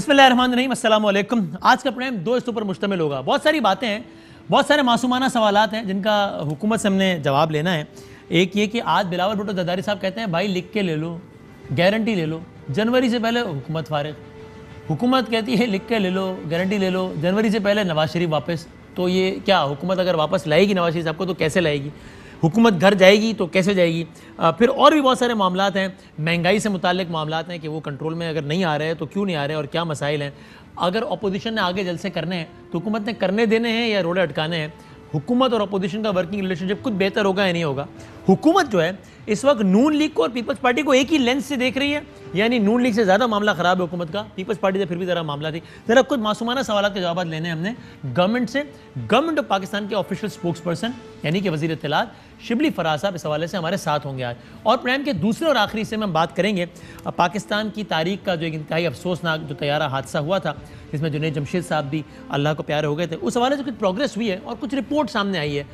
बिस्मिल्लाहिर्रहमानिर्रहीम, अस्सलाम वालेकुम। आज का प्रोग्राम दो हिस्सों पर मुश्तमिल होगा। बहुत सारी बातें हैं, बहुत सारे मासूमाना सवालात हैं जिनका हुकूमत से हमने जवाब लेना है। एक ये कि आज बिलावल भुट्टो जरदारी साहब कहते हैं भाई लिख के ले लो, गारंटी ले लो, जनवरी से पहले हुकूमत फारिग। हुकूमत कहती है लिख के ले लो, गारंटी ले लो, जनवरी से पहले नवाज शरीफ वापस। तो ये क्या हुकूमत अगर वापस लाएगी नवाज शरीफ साहब को तो कैसे लाएगी? हुकूमत घर जाएगी तो कैसे जाएगी? फिर और भी बहुत सारे मामलात हैं, महंगाई से मुतालिक मामलात हैं कि वो कंट्रोल में अगर नहीं आ रहे हैं तो क्यों नहीं आ रहे हैं और क्या मसाइल हैं। अगर अपोजिशन ने आगे जलसे करने हैं तो हुकूमत ने करने देने हैं या रोड़े अटकाने हैं। हुकूमत और अपोजिशन का वर्किंग रिलेशनशिप कुछ बेहतर होगा या नहीं होगा? हुकूमत जो है इस वक्त नून लीग को और पीपल्स पार्टी को एक ही लेंस से देख रही है, यानी नून लीग से ज़्यादा मामला ख़राब है हुकूमत का, पीपल्स पार्टी से फिर भी ज़रा मामला थी। ज़रा कुछ मासूमाना सवाल के जवाब लेने हैं हमने गवर्नमेंट से। गवर्नमेंट ऑफ पाकिस्तान के ऑफिशियल स्पोक्स पर्सन यानी कि वज़ीर इत्तलात शिबली फराज साहब इस हवाले से हमारे साथ होंगे आज। और प्रोग्राम के दूसरे और आखिरी से में हम बात करेंगे पाकिस्तान की तारीख का जो एक इंतहाई अफसोसनाक जो तैयारा हादसा हुआ था जिसमें जुनैद जमशेद साहब भी अल्लाह को प्यारे हो गए थे, उस हवाले से कुछ प्रोग्रेस हुई है और कुछ रिपोर्ट सामने आई है।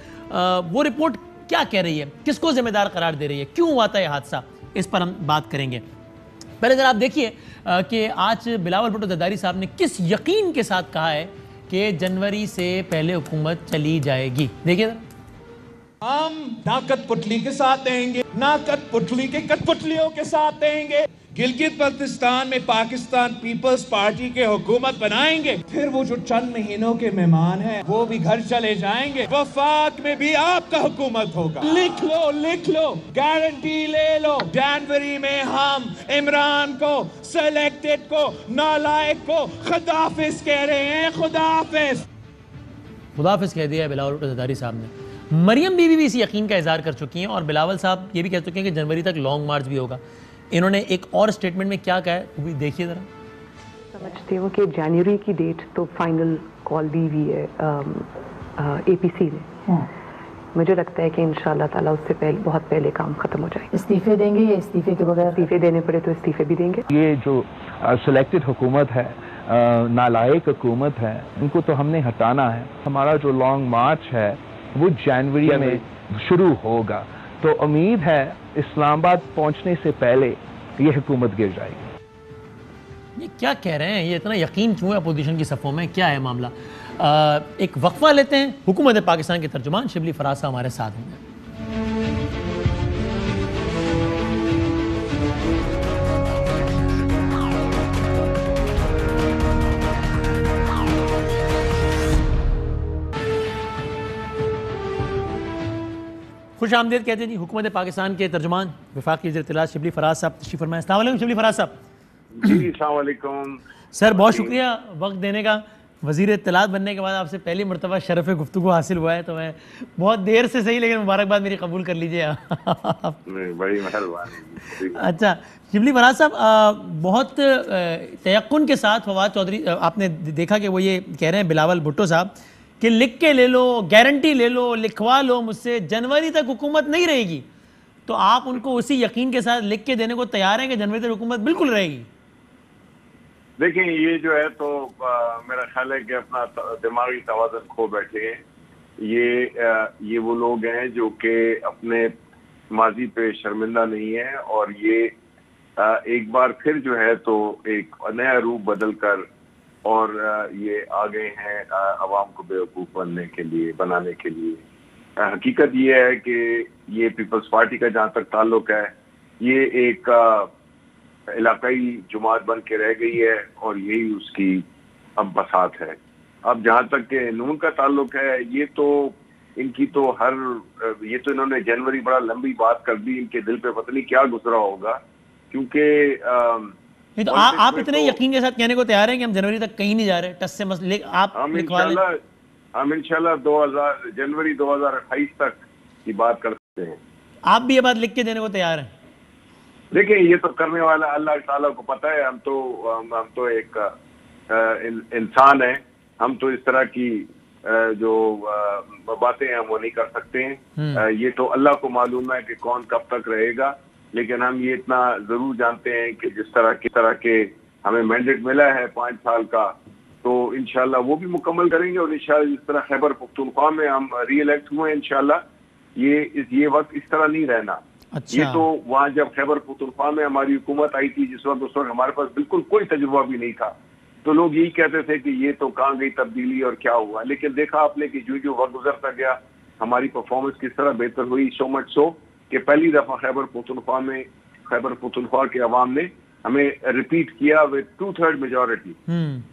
वो रिपोर्ट क्या कह रही है, किसको जिम्मेदार करार दे रही है, क्यों हुआ था यह हादसा, इस पर हम बात करेंगे। पहले जरा आप देखिए कि आज बिलावल भुट्टो जरदारी साहब ने किस यकीन के साथ कहा है कि जनवरी से पहले हुकूमत चली जाएगी। देखिए जरा। हम ना कठपुतली के साथ देंगे, ना कठपुतली के कठपुतलियों के साथ देंगे। गिलगित बल्तिस्तान में पाकिस्तान पीपल्स पार्टी के हुकूमत बनाएंगे, फिर वो जो चंद महीनों के मेहमान हैं वो भी घर चले जाएंगे। वफाक में भी आपका हुकूमत होगा। लिख लो, गारंटी ले लो। जनवरी में हम इमरान को, सिलेक्टेड को, नालायक को खुदाफिज कह रहे हैं। खुदाफिज कह दिया है बिलावल भुट्टो जरदारी साहब ने। मरियम बीवी भी इसी यकीन का इजहार कर चुकी हैं और बिलावल साहब ये भी कह चुके हैं कि जनवरी तक लॉन्ग मार्च भी होगा। इन्होंने एक और स्टेटमेंट में क्या कहा है वो भी देखिए जरा। समझते हो कि जनवरी की डेट तो फाइनल कॉल दी हुई है एपीसी ने। मुझे लगता है कि इंशाल्लाह ताला उससे पहले बहुत पहले काम खत्म हो जाएगा। इस्तीफे देंगे या इस्तीफे के बगैर? इस्तीफे देने पड़े तो इस्तीफे भी देंगे। ये जो सिलेक्टेड हुकूमत है, नालायक हुकूमत है, उनको तो हमने हटाना है। हमारा जो लॉन्ग मार्च है वो जनवरी में शुरू होगा, तो उम्मीद है इस्लामाबाद पहुंचने से पहले ये हुकूमत गिर जाएगी। ये क्या कह रहे हैं, ये इतना यकीन क्यों है अपोजिशन की सफ़ों में, क्या है मामला? एक वक्फा लेते हैं। हुकूमत पाकिस्तान के तर्जुमान शिबली फराज साहब हमारे साथ होंगे। खुश आमदेद कहते हैं जी हुकूमत पाकिस्तान के तर्जुमान वफाकी वज़ीर इत्तलात शिबली फराज साहब तशरीफ़ फरमाएं। अस्सलाम वालेकुम शिबली फराज साहब। जी अस्सलाम वालेकुम सर, बहुत शुक्रिया वक्त देने का। वज़ीर इत्तलात बनने के बाद आपसे पहली मरतबा शरफ़ गुफ्तगू हासिल हुआ है, तो मैं बहुत देर से सही लेकिन मुबारकबाद मेरी कबूल कर लीजिए। बड़ी मेहरबानी। अच्छा शिबली फराज साहब, बहुत तयक्कुन के साथ फवाद चौधरी आपने देखा कि वो ये कह रहे हैं बिलावल भुट्टो साहब कि लिख के ले लो, गारंटी ले लो, लिखवा लो मुझसे, जनवरी तक हुकूमत नहीं रहेगी। तो आप उनको उसी यकीन के साथ लिख के देने को तैयार हैं कि जनवरी तक हुकूमत बिल्कुल रहेगी? देखिए ये जो है तो मेरा ख्याल है कि अपना दिमागी तवाज़ुन खो बैठे हैं। ये वो लोग हैं जो कि अपने माजी पे शर्मिंदा नहीं है और ये एक बार फिर जो है तो एक नया रूप बदल कर और ये आ गए हैं अवाम को बेवकूफ़ बनाने के लिए। हकीकत ये है कि ये पीपल्स पार्टी का जहाँ तक ताल्लुक है ये एक इलाकाई जमात बन के रह गई है और यही उसकी अब बसात है। अब जहाँ तक के नून का ताल्लुक है ये तो इनकी तो ये तो इन्होंने जनवरी बड़ा लंबी बात कर दी, इनके दिल पे पता नहीं क्या गुजरा होगा। क्योंकि नहीं तो आप इतने यकीन के साथ कहने को तैयार हैं कि हम जनवरी तक कहीं नहीं जा रहे, टस से मसले आप हम इंशाल्लाह जनवरी 2028 तक की बात कर सकते हैं। आप भी ये बात लिख के देने को तैयार हैं? देखिए ये तो करने वाला अल्लाह ताला को पता है। हम तो एक इंसान है, हम तो इस तरह की जो बातें हैं वो नहीं कर सकते हैं। ये तो अल्लाह को मालूम है कि कौन कब तक रहेगा, लेकिन हम ये इतना जरूर जानते हैं कि जिस तरह के हमें मैंडेट मिला है 5 साल का, तो इंशाल्लाह वो भी मुकम्मल करेंगे। और इंशाल्लाह जिस तरह खैबर पख्तूनख्वा में हम री इलेक्ट हुए इंशाल्लाह ये वक्त इस तरह नहीं रहना। अच्छा। ये तो वहाँ जब खैबर पख्तूनख्वा में हमारी हुकूमत आई थी, उस वक्त हमारे पास बिल्कुल कोई तजुर्बा भी नहीं था, तो लोग यही कहते थे कि ये तो कहाँ गई तब्दीली और क्या हुआ, लेकिन देखा आपने कि जो जो वक्त गुजरता गया हमारी परफॉर्मेंस किस तरह बेहतर हुई। सो मच सो कि पहली दफा खैबर पख्तूनख्वा के अवाम ने हमें रिपीट किया विद 2/3 मेजॉरिटी।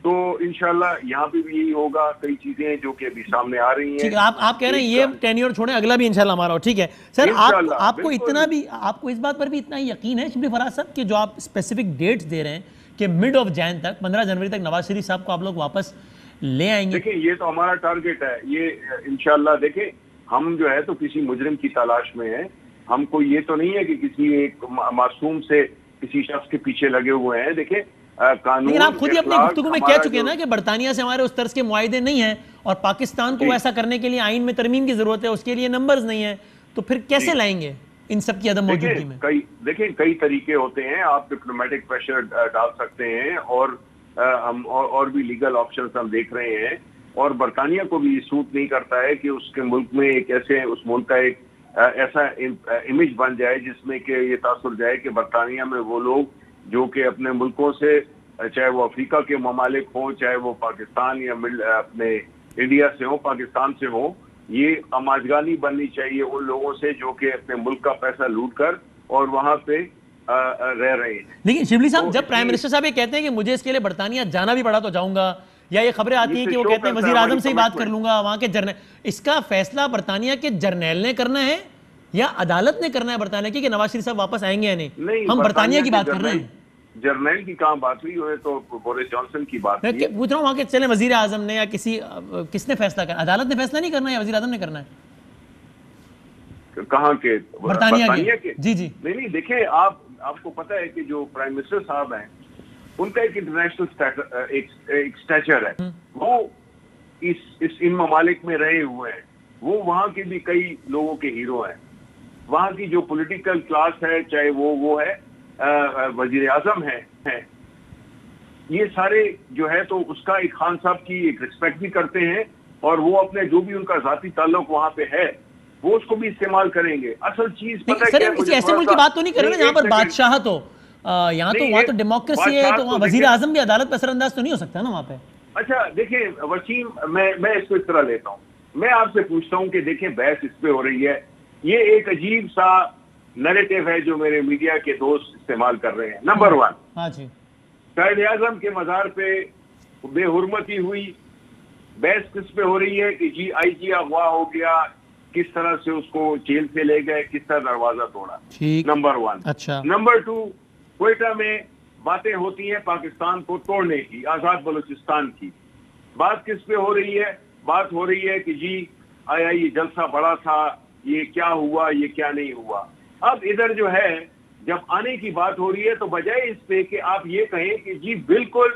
तो इंशाल्लाह यहाँ पे भी यही होगा। कई चीजें जो कि अभी सामने आ रही हैं। ठीक है, आप कह रहे हैं ये टेन्योर छोड़ें, अगला भी इंशाल्लाह हमारा हो। ठीक है सर, आपको इतना भी, आपको इस बात पर भी इतना यकीन है शिबली फराज साहब कि जो आप स्पेसिफिक डेट्स दे रहे हैं कि मिड ऑफ जैन तक, 15 जनवरी तक नवाज शरीफ साहब को आप लोग वापस ले आएंगे? देखिए ये तो हमारा टारगेट है, ये इंशाल्लाह। देखिए हम जो है तो किसी मुजरिम की तलाश में है, हमको ये तो नहीं है कि किसी एक मासूम से किसी शख्स के पीछे लगे हुए हैं। देखिए कानून, लेकिन आप खुद ही अपनी गुफ्तगू में कह चुके हैं ना कि बरतानिया से हमारे उस तर्ज के मुआहदे नहीं है और पाकिस्तान को ऐसा करने के लिए आइन में तरमीम की जरूरत है, उसके लिए नंबर्स नहीं है, तो फिर कैसे लाएंगे इन सब की अदम मौजूदगी में? देखिए कई तरीके होते हैं। आप डिप्लोमेटिक प्रेशर डाल सकते हैं और हम और भी लीगल ऑप्शंस हम देख रहे हैं। और बरतानिया को भी सूट नहीं करता है कि उसके मुल्क में एक ऐसे, उस मुल्क का एक ऐसा इमेज बन जाए जिसमें कि ये तासुर जाए कि बरतानिया में वो लोग जो कि अपने मुल्कों से, चाहे वो अफ्रीका के ममालिक हों, चाहे वो पाकिस्तान या अपने इंडिया से हो, पाकिस्तान से हो, ये आमाजगानी बननी चाहिए उन लोगों से जो कि अपने मुल्क का पैसा लूट कर और वहां पे रह रहे हैं। लेकिन शिबली साहब, जब प्राइम मिनिस्टर साहब ये कहते हैं कि मुझे इसके लिए बरतानिया जाना भी पड़ा तो जाऊंगा, या ये खबरें आती हैं कि वो कहते हैं वजीर आजम से ही बात कर लूंगा, वहां के जर्नल, इसका फैसला बरतानिया के जर्नल ने करना है या अदालत ने करना है बरतानिया की कि नवाज शरीफ साहब वापस आएंगे या नहीं? हम बरतानिया की बात कर रहे हैं। जर्नल की कहाँ बात हुई है? तो बोरिस जॉनसन की बात मैं पूछ रहा हूँ वहां के चले वजीर आजम ने या किसने फैसला करना? अदालत ने फैसला नहीं करना है या वजीर आजम ने करना है? कहाँ के? बरतानिया के? जी जी। नहीं, देखिए आपको पता है कि जो प्राइम मिनिस्टर साहब हैं उनका एक इंटरनेशनल एक स्टैचर है। वो इन ममालिक में रहे हुए हैं, वो वहां के भी कई लोगों के हीरो हैं। वहां की जो पॉलिटिकल क्लास है, चाहे वो है वजीर आजम है, ये सारे जो है तो उसका एक खान साहब की एक रिस्पेक्ट भी करते हैं और वो अपने जो भी उनका जाती ताल्लुक वहां पे है वो उसको भी इस्तेमाल करेंगे। असल चीज पता है क्या, किसी ऐसे मुल्क की बात तो नहीं कर रहे ना जहां पर बादशाहत हो, यहाँ तो वहाँ तो डेमोक्रेसी है, तो वहाँ वजीर आजम भी अदालत पर असरअंदाज तो नहीं हो सकता ना वहाँ पे। अच्छा देखिए वसीम, मैं इसको इस तरह लेता हूँ। मैं आपसे पूछता हूँ कि देखिए बहस इस पे हो रही है, ये एक अजीब सा नैरेटिव है जो मेरे मीडिया के दोस्त इस्तेमाल कर रहे हैं। नंबर 1, हाँ जी, कायदे आजम के मज़ार पे बेहुरमती हुई, बहस किस पे हो रही है कि जी IG अगवा हो गया, किस तरह से उसको जेल से ले गए, किस तरह दरवाजा तोड़ा। नंबर 1। अच्छा, नंबर 2, क्वेटा में बातें होती हैं पाकिस्तान को तोड़ने की, आजाद बलूचिस्तान की। बात किस पे हो रही है? बात हो रही है कि जी आया ये जलसा बड़ा था, ये क्या हुआ, ये क्या नहीं हुआ। अब इधर जो है जब आने की बात हो रही है तो बजाय इस पे कि आप ये कहें कि जी बिल्कुल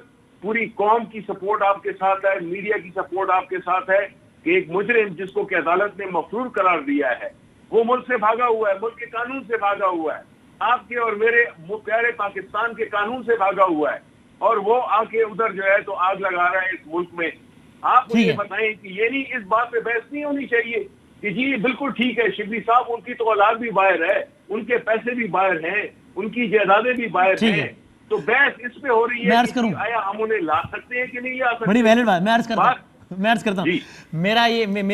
पूरी कौम की सपोर्ट आपके साथ है, मीडिया की सपोर्ट आपके साथ है, कि एक मुजरिम जिसको कि अदालत ने मफरूर करार दिया है वो मुल्क से भागा हुआ है, मुल्क के कानून से भागा हुआ है, आपके और मेरे प्यारे पाकिस्तान के कानून से भागा हुआ है, और वो आके उधर जो है तो आग लगा रहा है इस मुल्क में। आप मुझे बताएं कि ये नहीं, इस बात पे बहस नहीं होनी चाहिए कि जी बिल्कुल ठीक है शिबली साहब, उनकी तो औलाद भी बाहर है, उनके पैसे भी बाहर हैं, उनकी जायदादें भी बाहर हैं, तो बहस इस पे हो रही है कि आया हम उन्हें ला सकते हैं कि नहीं ला सकते। बड़ी वैलिड बात, मैं अर्ज करता हूँ।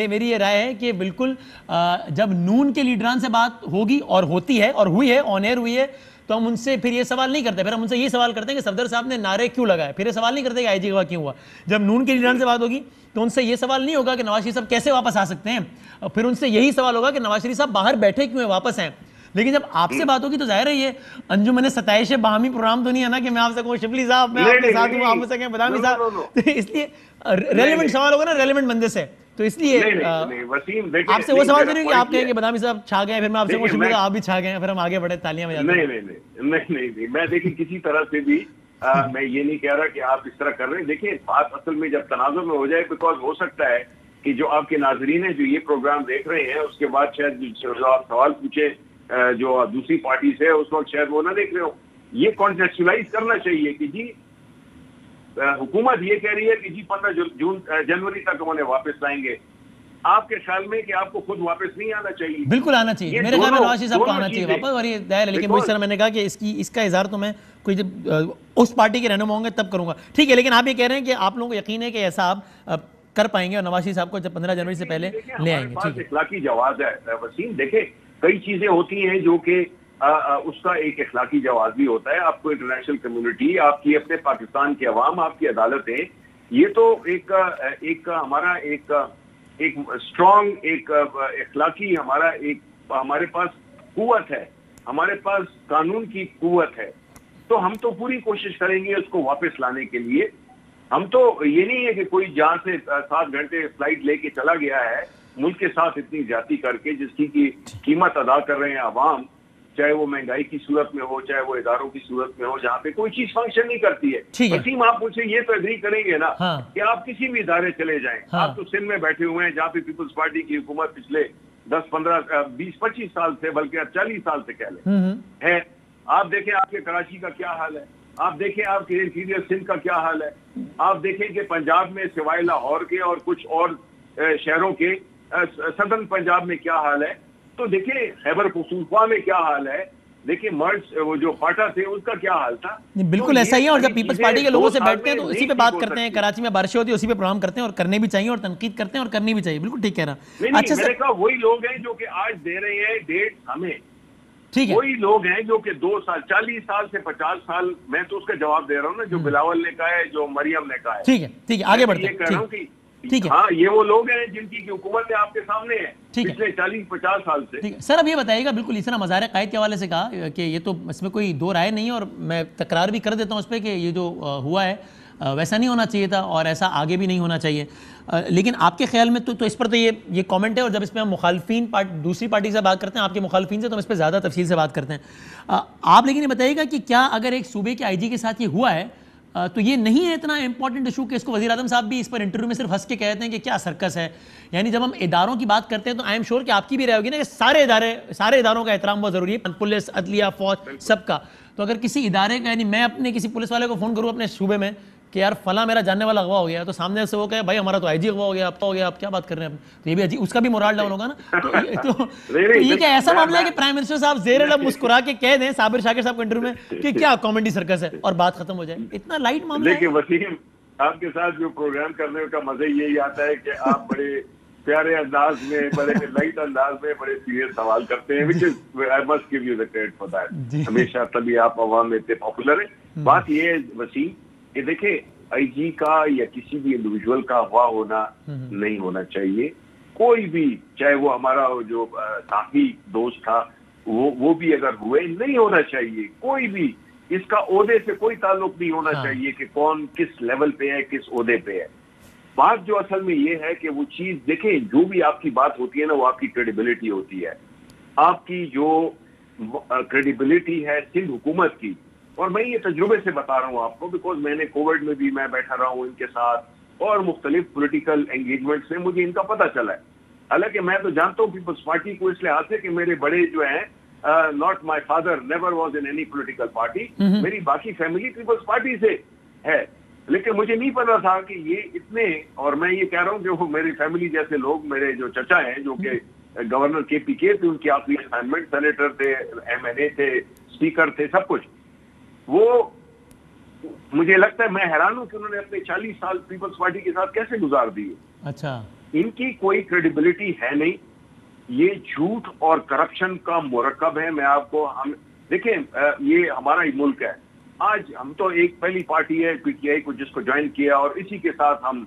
मेरी ये राय है कि बिल्कुल जब नून के लीडरान से बात होगी और होती है और हुई है, ऑन एयर हुई है, तो हम उनसे फिर ये सवाल नहीं करते, फिर हम उनसे ये सवाल करते हैं कि सफदर साहब ने नारे क्यों लगाए। फिर ये सवाल नहीं करते कि IG अगवा क्यों हुआ। जब नून के लीडरान से बात होगी तो उनसे ये सवाल नहीं होगा कि नवाज शरीफ साहब कैसे वापस आ सकते हैं, फिर उनसे यही सवाल होगा कि नवाज शरीफ साहब बाहर बैठे क्यों वापस हैं। लेकिन जब आपसे बात होगी तो जाहिर है ये अंजुमन सताइश बाहमी प्रोग्राम तो नहीं है ना कि मैं आपसे कहूँ शिबली साहब मैं आपके साथ हूँ, आप मुझसे कहें बदामी साहब। इसलिए रेलेवेंट सवाल होगा ना रेलेवेंट बंदे से, तो इसलिए आपसे वो सवाल करेंगे कि आप कहेंगे बदामी साहब छा गए, फिर मैं आपसे कहूँ शिबली आप भी छा गए, फिर हम आगे बढ़े, तालियां बजाते हैं। नहीं, मैं देखिए किसी तरह से भी मैं ये नहीं कह रहा कि आप इस तरह कर रहे हैं। देखिए बात असल में जब तनाजुर में हो जाए, बिकॉज हो सकता है कि जो आपके नाजरीन है जो ये प्रोग्राम देख रहे हैं उसके बाद शायद जो आप सवाल पूछे जो दूसरी पार्टी से उस वक्त शायद वो ना देख रहे हो। ये कॉन्टेक्चुअलाइज करना चाहिए कि जी हुकूमत ये कह रही है कि जी 15 जनवरी तक उन्हें वापस लाएंगे, आपके ख्याल में कि आपको खुद वापस नहीं आना चाहिए? बिल्कुल आना चाहिए, मेरे ख्याल में नवाज शरीफ साहब को आना चाहिए वापस, और ये दायर है। लेकिन वही सर मैंने कहा कि इसका इजहार तो मैं कोई जब उस पार्टी के रहनुमा होंगे तब करूंगा। ठीक है, लेकिन आप ये कह रहे हैं कि आप लोगों को यकीन है कि ऐसा आप कर पाएंगे और नवाज शरीफ साहब को जब 15 जनवरी से पहले ले आएंगे? ठीक है, इखलाकी जवाब है वसीम। देखे कई चीजें होती हैं जो कि उसका एक इखलाकी जवाब भी होता है। आपको इंटरनेशनल कम्युनिटी, आपकी अपने पाकिस्तान की अवाम, आपकी अदालतें, ये तो एक हमारा एक स्ट्रॉन्ग एक इखलाकी हमारे पास कुव्वत है, हमारे पास कानून की कुव्वत है। तो हम तो पूरी कोशिश करेंगे उसको वापस लाने के लिए। हम तो ये नहीं है कि कोई जहां से 7 घंटे फ्लाइट लेके चला गया है मुल्क के साथ इतनी ज्यादती करके, जिसकी की कीमत अदा कर रहे हैं अवाम, चाहे वो महंगाई की सूरत में हो, चाहे वो इदारों की सूरत में हो, जहाँ पे कोई चीज फंक्शन नहीं करती है। वसीम, आप मुझसे ये तो एग्री करेंगे ना कि आप किसी भी इदारे चले जाएं, आप तो सिंध में बैठे हुए हैं जहाँ पे पीपल्स पार्टी की हुकूमत पिछले 10, 15, 20, 25 साल से, बल्कि 40 साल से कह लें है। आप देखें आपके कराची का क्या हाल है, आप देखें आपके इंटीरियर सिंध का क्या हाल है, आप देखें कि पंजाब में सिवाय लाहौर के और कुछ और शहरों के सदर्न पंजाब में क्या हाल है। तो देखिए खैबर पख्तूनख्वा में क्या हाल है, देखिए मर्ज वो जो फाटा थे उसका क्या हाल था। बिल्कुल ऐसा ही है। और जब पीपल्स पार्टी के लोगों से बैठते हैं तो इसी पे बात करते हैं, कराची में बारिशें होती है उसी पे प्रोग्राम करते हैं, और करने भी चाहिए और तनकीद करते हैं और करनी भी चाहिए। बिल्कुल ठीक कह रहा। अच्छा मैंने कहा वही लोग हैं जो कि आज दे रहे हैं डेट हमें, ठीक है, वही लोग हैं जो कि 2 साल 40 साल से 50 साल, मैं तो उसका जवाब दे रहा हूँ ना, जो बिलावल ने कहा है, जो मरियम ने कहा है। ठीक है, आगे बढ़ते हैं। कह रहा हूँ कि ठीक है, हाँ, ये वो लोग हैं जिनकी हुकूमत है आपके सामने है पिछले 40-50 साल से। ठीक है सर, अब ये बताइएगा, बिल्कुल इस तरह मज़ार क़ायद के हवाले से कहा कि ये तो इसमें कोई दो राय नहीं है, और मैं तकरार भी कर देता हूँ उस पर कि ये जो हुआ है वैसा नहीं होना चाहिए था और ऐसा आगे भी नहीं होना चाहिए। लेकिन आपके ख्याल में तो इस पर तो ये कमेंट है, और जब इसमें हम मुखालफीन दूसरी पार्टी से बात करते हैं, आपके मुखालफीन से, तो हम इस पर ज़्यादा तफसील से बात करते हैं। आप लेकिन ये बताइएगा कि क्या अगर एक सूबे के IG के साथ ये हुआ है तो ये नहीं है इतना इंपॉर्टेंट इशू कि इसको वज़ीर आज़म साहब भी इस पर इंटरव्यू में सिर्फ हंस के कहते हैं कि क्या सर्कस है। यानी जब हम इदारों की बात करते हैं तो आई एम श्योर कि आपकी भी राय होगी ना कि सारे इदारों का एहतराम बहुत ज़रूरी है, पुलिस, अदलिया, फौज, सबका। तो अगर किसी इदारे का, यानी मैं अपने किसी पुलिस वाले को फ़ोन करूँ अपने सूबे में कि यार फला मेरा जानने वाला अगवा हो गया, तो सामने से वो कहे भाई हमारा तो IG अगवा हो गया, आपका हो गया, आप क्या बात कर रहे हैं, तो ये भी अजीब, उसका भी मोराल डाउन होगा ना। तो ये क्या ऐसा मामला है कि प्राइम मिनिस्टर साहब ज़ेर लब मुस्कुरा के कह दें साबिर शाकिर साहब को इंटरव्यू में कि क्या कॉमेडी सर्कस है और बात खत्म हो जाए? इतना लाइट मामला है। देखिए वसीम, आपके साथ जो प्रोग्राम करने का मजा यही आता है कि आप बड़े प्यारे अंदाज में, बड़े लाइट अंदाज में बड़े सीरियस सवाल करते हैं, which is I must give you the credit for that. हमेशा तभी आप अवाम में इतने पॉपुलर है। बात ये है वसीम कि देखिए IG का या किसी भी इंडिविजुअल का अगवा होना नहीं होना चाहिए। कोई भी, चाहे वो हमारा जो साथी दोस्त था वो भी अगर हुए, नहीं होना चाहिए। कोई भी, इसका ओहदे से कोई ताल्लुक नहीं होना चाहिए कि कौन किस लेवल पे है, किस ओहदे पे है। बात जो असल में ये है कि वो चीज देखें, जो भी आपकी बात होती है ना, वो आपकी क्रेडिबिलिटी होती है। आपकी जो क्रेडिबिलिटी है सिंध हुकूमत की, और मैं ये तजुर्बे से बता रहा हूँ आपको, बिकॉज मैंने कोविड में भी मैं बैठा रहा हूँ इनके साथ और मुख्तलिफ पॉलिटिकल एंगेजमेंट से मुझे इनका पता चला है। हालांकि मैं तो जानता हूँ पीपल्स पार्टी को इस लिहाज से कि मेरे बड़े जो हैं, not my father never was in any political party, मेरी बाकी फैमिली पीपल्स पार्टी से है, लेकिन मुझे नहीं पता था कि ये इतने, और मैं ये कह रहा हूँ कि वो मेरी फैमिली जैसे लोग, मेरे जो चचा हैं जो कि गवर्नर KPK थे, उनकी आखिरी असाइनमेंट, सेनेटर थे, MNA थे, स्पीकर थे, सब कुछ, वो मुझे लगता है, मैं हैरान हूं कि उन्होंने अपने 40 साल पीपल्स पार्टी के साथ कैसे गुजार दिए। अच्छा, इनकी कोई क्रेडिबिलिटी है नहीं, ये झूठ और करप्शन का मुरक्कब है। मैं आपको, हम देखें, ये हमारा ही मुल्क है। आज हम तो एक पहली पार्टी है PTI को, जिसको ज्वाइन किया, और इसी के साथ हम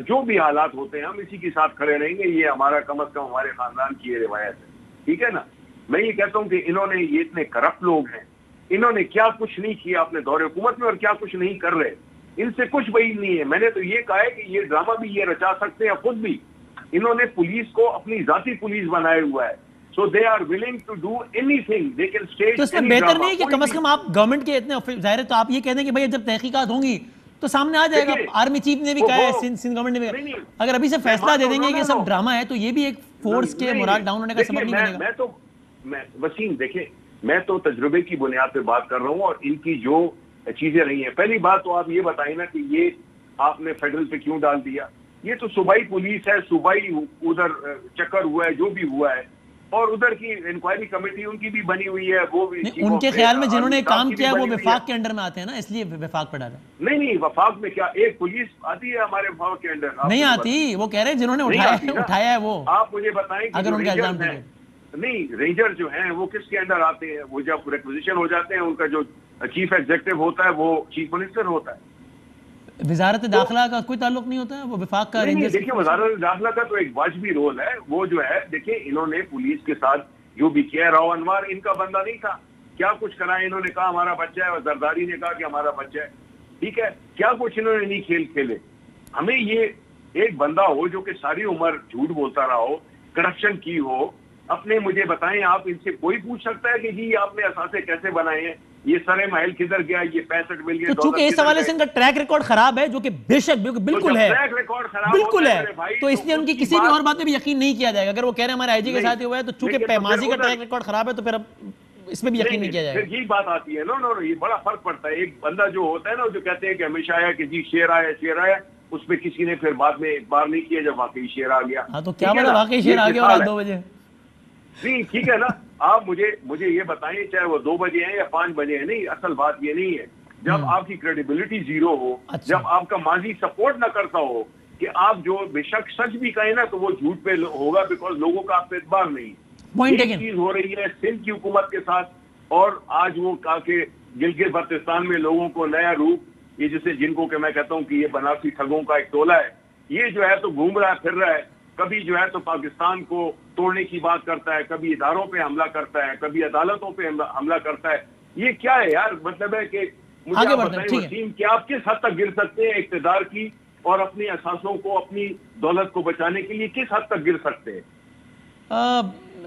जो भी हालात होते हैं हम इसी के साथ खड़े रहेंगे। ये हमारा, कम अज कम हमारे खानदान की ये रिवायत है, ठीक है ना। मैं ये कहता हूँ कि इन्होंने, ये इतने करप्ट लोग हैं, इन्होंने क्या कुछ नहीं किया अपने दौरे हुकूमत में और क्या कुछ नहीं कर रहे, इनसे कुछ बईद नहीं है। मैंने तो ये कहा है कि ये ड्रामा भी ये रचा सकते हैं खुद भी। इन्होंने पुलिस को अपनी जाती पुलिस बनाया हुआ है, so they are willing to do anything, they can stage. तो इसमें बेहतर नहीं है कि कम से कम आप गवर्नमेंट के इतने जाहिर है, तो आप ये कह दें कि भाई जब तहकीकात होंगी तो सामने आ जाएगा। आर्मी चीफ ने भी कहा है, सिंध गवर्नमेंट ने भी, अगर अभी से फैसला दे देंगे कि सब ड्रामा है, तो ये भी एक फोर्स के मोराल डाउन होने का सबब नहीं बनेगा। मैं वसीम, देखे, मैं तो तजुर्बे की बुनियाद पे बात कर रहा हूँ और इनकी जो चीजें रही हैं। पहली बात तो आप ये बताइए ना कि ये आपने फेडरल पे क्यों डाल दिया? ये तो सूबाई पुलिस है, सूबाई उधर चक्कर हुआ है, जो भी हुआ है, और उधर की इंक्वायरी कमेटी उनकी भी बनी हुई है, वो भी उनके ख्याल में जिन्होंने काम किया वो विफाक के अंडर में आते हैं ना, इसलिए विफाक पर डाला। नहीं, वफाक में क्या एक पुलिस आती है हमारे विफाक के अंडर? नहीं आती, वो कह रहे हैं जिन्होंने उठाया है वो। आप मुझे बताएं अगर उनका इल्जाम है। नहीं, रेंजर जो हैं वो किसके अंडर आते हैं? वो जब रिक्विजिशन हो जाते हैं, उनका जो चीफ एग्जीक्यूटिव होता है वो चीफ मिनिस्टर होता है। वजारत दाखिला का कोई ताल्लुक नहीं होता है, वो विफाक का नहीं, देखिए वजारत दाखिला का तो एक वाजबी रोल है, वो जो है देखिए इन्होंने पुलिस के साथ जो भी किया, राव अनवर इनका बंदा नहीं था, क्या कुछ करा इन्होंने, कहा हमारा बच्चा है, और जरदारी ने कहा कि हमारा बच्चा है, ठीक है, क्या कुछ इन्होंने नहीं खेल खेले। हमें ये एक बंदा हो जो कि सारी उम्र झूठ बोलता रहा हो, करप्शन की हो, अपने मुझे बताएं, आप इनसे कोई पूछ सकता है कि जी आपने असासे कैसे बनाए हैं, ये सरे महल किधर गया, ये 65 मिल तो चूंकि इस हवाले से इनका ट्रैक रिकॉर्ड खराब है, जो कि बेशक बिल्कुल है, ट्रैक रिकॉर्ड खराब बिल्कुल है, तो इसलिए उनकी किसी भी और बात में भी यकीन नहीं किया जाएगा। अगर वो कह रहे हैं हमारे आईजी के साथ ही हुआ है, तो चूंकि माजी का ट्रैक रिकॉर्ड खराब है, तो फिर अब इसमें भी यकीन नहीं किया जाएगा। यही बात आती है। नो, ये बड़ा फर्क पड़ता है। एक बंदा जो होता है ना, जो कहते हैं कि हमेशा आया कि जी शेर आया, उस पर किसी ने फिर बाद में एक बार नहीं किया जब वाकई शेर आ गया। हाँ, तो क्या बड़ा वाकई शेर आ गया और 2 बजे? नहीं, ठीक है ना, आप मुझे ये बताएं, चाहे वो 2 बजे हैं या 5 बजे हैं, नहीं, असल बात ये नहीं है। जब आपकी क्रेडिबिलिटी जीरो हो, जब आपका माजी सपोर्ट ना करता हो, कि आप जो बेशक सच भी कहें ना तो वो झूठ पे होगा, बिकॉज लोगों का आप पे एतबार नहीं। एक चीज हो रही है सिंध की हुकूमत के साथ, और आज वो कहा कि गिलगित बल्तिस्तान में लोगों को नया रूप, ये जिनको कि मैं कहता हूँ कि ये बनारसी ठगों का एक टोला है, ये जो है तो घूम रहा है, फिर रहा है, कभी जो है तो पाकिस्तान को तोड़ने की बात करता है, कभी इदारों पे हमला करता है, कभी अदालतों पे हमला करता है। ये क्या है यार? मतलब है कि मुझे आप बताएं वसीम कि आप किस हद तक गिर सकते हैं इक़्तिदार की और अपनी असासों को, अपनी दौलत को बचाने के लिए किस हद तक गिर सकते हैं?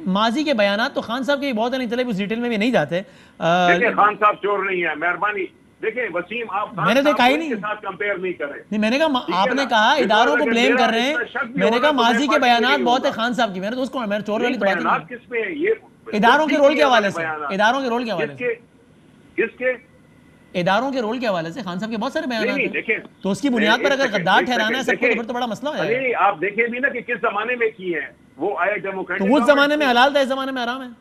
माजी के बयानात तो खान साहब के बहुत है, नहीं चले उस डिटेल में भी नहीं जाते। देखिए खान साहब चोर नहीं है, मेहरबानी देखिए वसीम, आप मैंने तो कहा ही नहीं, साथ कंपेयर नहीं करें। नहीं, मैंने कहा आपने कहा इदारों को ब्लेम कर रहे हैं, मैंने कहा माजी के बयानात बहुत है खान साहब की, मैंने तो उसको मैंने चोर वाली बात नहीं। किस पे है ये? इदारों के रोल के हवाले से, इदारों के रोल के हवाले से, किसके इदारों के रोल के हवाले से खान साहब के बहुत सारे बयान हैं। तो उसकी बुनियाद पर अगर गद्दार ठहराना है सबको, तो फिर तो बड़ा मसला है। अरे आप देखें भी ना कि किस जमाने में की है वो, आया डेमोक्रेटिक, तो उस जमाने में हलाल था, इस जमाने में हराम है।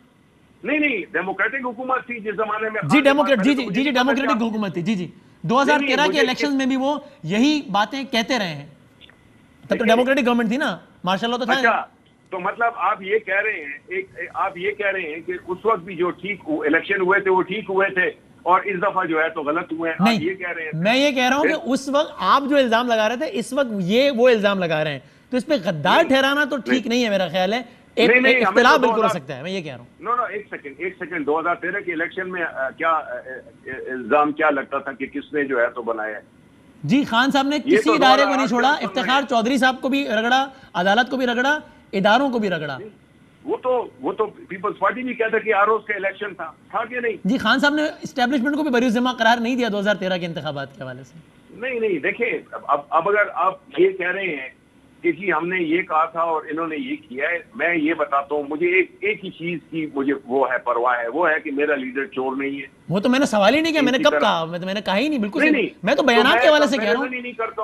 नहीं, डेमोक्रेटिक हुकूमत थी जिस जमाने में। जी डेमोक्रेटिक हुकूमत थी। जी 2013 के इलेक्शन में भी वो यही बातें कहते रहे हैं, तब तो डेमोक्रेटिक गवर्नमेंट थी ना, मार्शल लॉ तो था। अच्छा, तो मतलब आप ये कह रहे हैं, आप ये कह रहे हैं कि उस वक्त भी जो ठीक इलेक्शन हुए थे वो ठीक हुए थे, और इस दफा जो है तो गलत हुए हैं? नहीं, ये कह रहे हैं? मैं ये कह रहा हूं कि उस वक्त आप जो इल्जाम लगा रहे थे, इस वक्त ये वो इल्जाम लगा रहे हैं, तो इस पे गद्दार ठहराना तो ठीक नहीं है मेरा ख्याल है। एक इख्तिलाफ बिल्कुल हो सकता है, मैं ये कह रहा हूँ। नो, एक सेकंड 2013 के इलेक्शन में क्या इल्जाम क्या लगता था कि किसने जो है तो बनाया है? जी खान साहब ने किसी इदारे को नहीं छोड़ा, इफ्तिखार चौधरी साहब को भी रगड़ा, अदालत को भी रगड़ा, इदारों को भी रगड़ा। वो तो पीपल्स पार्टी भी कहता कि आरओज का इलेक्शन था कि नहीं? जी खान साहब ने एस्टेब्लिशमेंट को भी बरी जिम्मा करार नहीं दिया 2013 के इंतखाबात के हवाले से। नहीं, देखिए अब अगर आप ये कह रहे हैं कि जी हमने ये कहा था और इन्होंने ये किया है, मैं ये बताता हूँ, मुझे एक ही चीज की मुझे वो है परवाह है, वो है कि मेरा लीडर चोर नहीं है। वो तो मैंने सवाल ही नहीं किया, मैंने कब कहा? मैंने कहा ही नहीं, बिल्कुल नहीं। मैं तो बयानात के हवाले से कह रहा हूँ,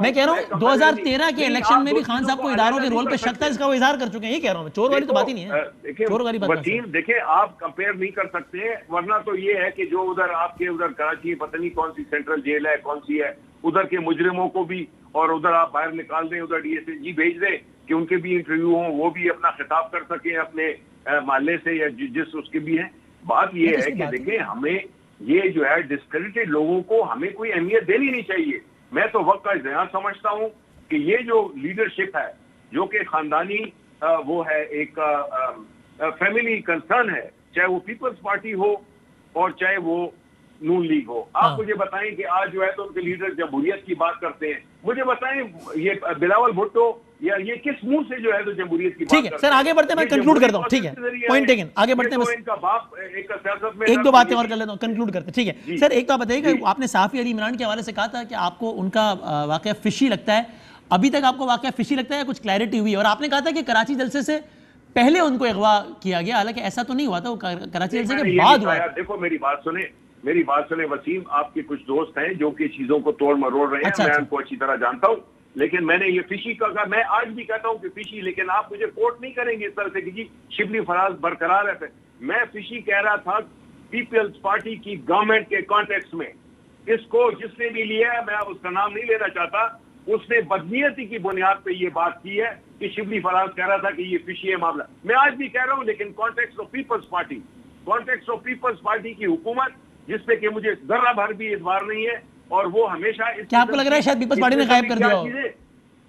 मैं कह रहा हूँ 2013 के इलेक्शन में भी खान साहब को इदारों के रोल पे शक था, इसका वो इजहार कर चुके हैं, ये कह रहा हूँ। चोर वाली तो बात ही नहीं है, चोर वाली बात नहीं। देखिए आप कंपेयर नहीं कर सकते, वरना तो ये है कि जो उधर आपके उधर कराची पता नहीं कौन सी सेंट्रल जेल है, कौन सी है, उधर के मुजरिमों को भी और उधर आप बाहर निकाल दें, उधर डीएसएजी भेज दें कि उनके भी इंटरव्यू हो, वो भी अपना खिताब कर सके अपने मोहल्ले से या जिस उसके भी है। बात ये है कि देखिए हमें ये जो है डिस्क्रेडिटेड लोगों को हमें कोई अहमियत देनी नहीं चाहिए। मैं तो वक्त का ज़िया समझता हूँ कि ये जो लीडरशिप है जो कि खानदानी वो है, एक फैमिली कंसर्न है, चाहे वो पीपल्स पार्टी हो और चाहे वो नून लीग हो। आप मुझे बताएं कि आज जो है तो उनके लीडर जमहूरियत की बात करते हैं, मुझे बताएं ये बिलावल भुट्टो या ये किस मुंह से जो है तो जमहूरियत की बात ठीक है सर, आगे बढ़ते हैं, मैं कंक्लूड करता हूं। ठीक है, पॉइंट टेकन, आगे बढ़ते हैं। बस इनका बाप एक सियासत में एक दो बातें और कर लेता हूं, कंक्लूड करते हैं। ठीक है सर, एक तो आप बताइए, आपने साफी अली इमरान के हवाले से कहा था कि आपको उनका वाकया फिशी लगता है, अभी तक आपको वाकया फिशी लगता है, कुछ क्लैरिटी हुई? और आपने कहा था कि कराची जलसे से पहले उनको अगवा किया गया, हालांकि ऐसा तो नहीं हुआ था, वो कराची जलसे के बाद हुआ। देखो मेरी बात सुने वसीम, आपके कुछ दोस्त हैं जो कि चीजों को तोड़ मरोड़ रहे हैं, मैं उनको अच्छी तरह जानता हूँ। लेकिन मैंने ये फिशी का कहा, मैं आज भी कहता हूं कि फिशी, लेकिन आप मुझे कोर्ट नहीं करेंगे इस तरह से कि जी शिबली फराज बरकरार है। मैं फिशी कह रहा था पीपल्स पार्टी की गवर्नमेंट के कॉन्टेक्स्ट में। इसको जिसने भी लिया है, मैं उसका नाम नहीं लेना चाहता, उसने बदनीयती की बुनियाद पे ये बात की है कि शिबली फराज कह रहा था कि ये फिशी है मामला। मैं आज भी कह रहा हूं, लेकिन context of people's party, context of people's party की हुकूमत, जिसपे कि मुझे जरा भर भी इतबार नहीं है, और वो हमेशा क्या आपको लग रहा है शायद पीपल्स पार्टी ने गायब कर दिया हो?